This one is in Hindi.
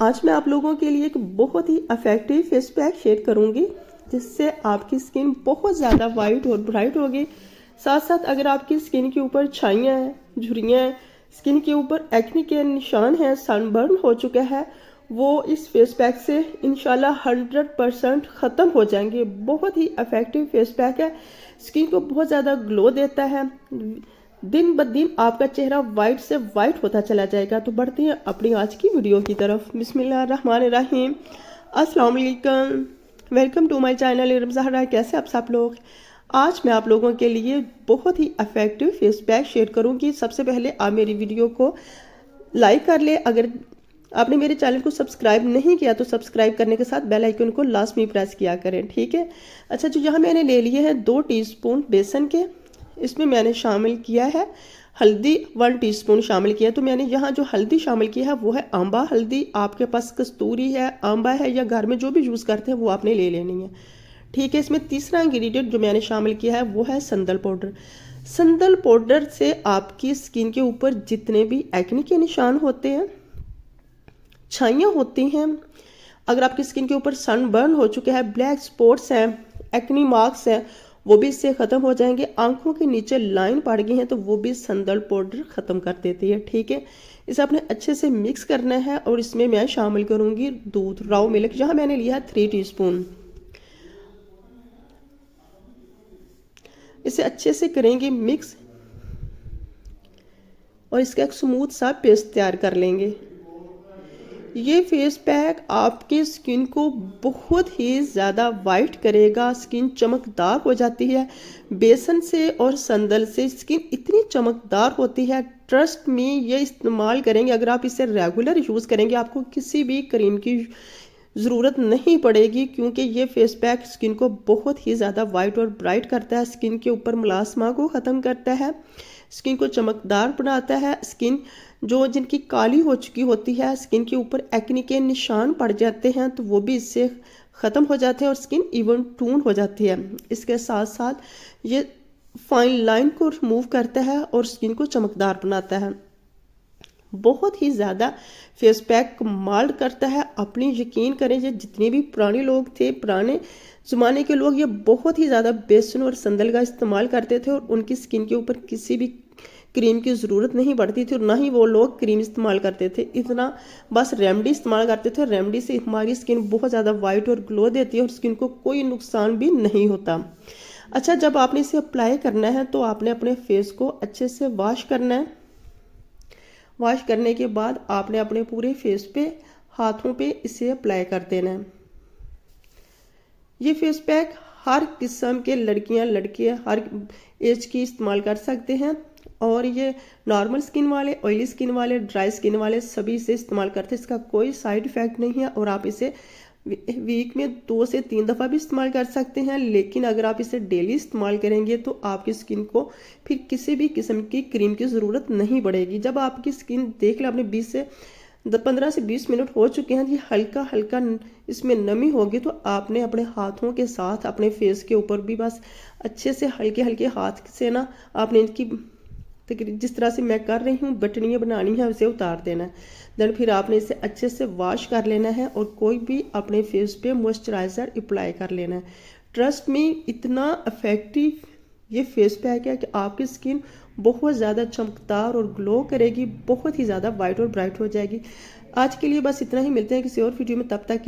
आज मैं आप लोगों के लिए एक बहुत ही इफेक्टिव फेस पैक शेयर करूंगी जिससे आपकी स्किन बहुत ज़्यादा वाइट और ब्राइट होगी। साथ साथ अगर आपकी स्किन के ऊपर छाइयाँ हैं, झुर्रियाँ हैं, स्किन के ऊपर एक्ने के निशान हैं, सनबर्न हो चुका है, वो इस फेस पैक से इंशाल्लाह 100% ख़त्म हो जाएंगे। बहुत ही इफेक्टिव फेस पैक है, स्किन को बहुत ज़्यादा ग्लो देता है। दिन ब दिन आपका चेहरा वाइट से वाइट होता चला जाएगा। तो बढ़ते हैं अपनी आज की वीडियो की तरफ। बिस्मिल्लाहिर्रहमानिर्रहीम, अस्सलाम वालेकुम, welcome to my channel Iram Zahra. कैसे आप सब लोग? आज मैं आप लोगों के लिए बहुत ही इफेक्टिव फेस पैक शेयर करूंगी। सबसे पहले आप मेरी वीडियो को लाइक कर ले। अगर आपने मेरे चैनल को सब्सक्राइब नहीं किया तो सब्सक्राइब करने के साथ बेल आइकन को लास्ट में प्रेस किया करें, ठीक है। अच्छा, जो यहाँ मैंने ले लिए हैं 2 टीस्पून बेसन के, इसमें मैंने शामिल किया है हल्दी 1 टीस्पून शामिल किया। तो मैंने यहाँ जो हल्दी शामिल किया है वो है आंबा हल्दी। आपके पास कस्तूरी है, आंबा है, या घर में जो भी यूज़ करते हैं वो आपने ले लेनी है, ठीक है। इसमें तीसरा इंग्रेडिएंट जो मैंने शामिल किया है वो है संदल पाउडर। संदल पाउडर से आपकी स्किन के ऊपर जितने भी एक्ने के निशान होते हैं, छाइयाँ होती हैं, अगर आपकी स्किन के ऊपर सनबर्न हो चुके हैं, ब्लैक स्पॉट्स हैं, एक्ने मार्क्स हैं, वो भी इससे ख़त्म हो जाएंगे। आंखों के नीचे लाइन पड़ गई हैं तो वो भी संदल पाउडर ख़त्म कर देती है, ठीक है। इसे आपने अच्छे से मिक्स करना है और इसमें मैं शामिल करूँगी दूध, राव मिल्क। यहाँ मैंने लिया है 3 टीस्पून। इसे अच्छे से करेंगे मिक्स और इसका एक स्मूथ सा पेस्ट तैयार कर लेंगे। ये फेस पैक आपकी स्किन को बहुत ही ज़्यादा वाइट करेगा, स्किन चमकदार हो जाती है। बेसन से और संदल से स्किन इतनी चमकदार होती है, ट्रस्ट में ये इस्तेमाल करेंगे, अगर आप इसे रेगुलर यूज़ करेंगे आपको किसी भी क्रीम की ज़रूरत नहीं पड़ेगी, क्योंकि ये फेस पैक स्किन को बहुत ही ज़्यादा वाइट और ब्राइट करता है, स्किन के ऊपर मुलासमा को ख़त्म करता है, स्किन को चमकदार बनाता है। स्किन जो जिनकी काली हो चुकी होती है, स्किन के ऊपर एक्ने के निशान पड़ जाते हैं, तो वो भी इससे ख़त्म हो जाते हैं और स्किन इवन टून हो जाती है। इसके साथ साथ ये फाइन लाइन को रिमूव करता है और स्किन को चमकदार बनाता है। बहुत ही ज़्यादा फेस पैक कमाल करता है। अपनी यकीन करें, ये जितने भी पुराने लोग थे, पुराने ज़माने के लोग, ये बहुत ही ज़्यादा बेसन और संदल का इस्तेमाल करते थे और उनकी स्किन के ऊपर किसी भी क्रीम की ज़रूरत नहीं पड़ती थी और ना ही वो लोग क्रीम इस्तेमाल करते थे। इतना बस रेमेडी इस्तेमाल करते थे। रेमेडी से हमारी स्किन बहुत ज़्यादा वाइट और ग्लो देती है और स्किन को कोई नुकसान भी नहीं होता। अच्छा, जब आपने इसे अप्लाई करना है तो आपने अपने फेस को अच्छे से वॉश करना है। वॉश करने के बाद आपने अपने पूरे फेस पे, हाथों पे इसे अप्लाई कर देना है। ये फेस पैक हर किस्म के लड़कियां, लड़के हर एज की इस्तेमाल कर सकते हैं और ये नॉर्मल स्किन वाले, ऑयली स्किन वाले, ड्राई स्किन वाले सभी इसे इस्तेमाल करते हैं। इसका कोई साइड इफ़ेक्ट नहीं है और आप इसे वीक में 2 से 3 दफ़ा भी इस्तेमाल कर सकते हैं। लेकिन अगर आप इसे डेली इस्तेमाल करेंगे तो आपकी स्किन को फिर किसी भी किस्म की क्रीम की ज़रूरत नहीं पड़ेगी। जब आपकी स्किन देख लें, आपने 15 से 20 मिनट हो चुके हैं, ये हल्का हल्का इसमें नमी होगी, तो आपने अपने हाथों के साथ अपने फेस के ऊपर भी बस अच्छे से हल्के हल्के हाथ से ना आपने इनकी जिस तरह से मैं कर रही हूँ बटनियाँ बनानी है, उसे उतार देना है। देन फिर आपने इसे अच्छे से वॉश कर लेना है और कोई भी अपने फेस पे मॉइस्चराइज़र अप्लाई कर लेना है। ट्रस्ट में इतना इफेक्टिव ये फेस पैक है कि आपकी स्किन बहुत ज़्यादा चमकदार और ग्लो करेगी, बहुत ही ज़्यादा वाइट और ब्राइट हो जाएगी। आज के लिए बस इतना ही, मिलते हैं किसी और वीडियो में, तब तक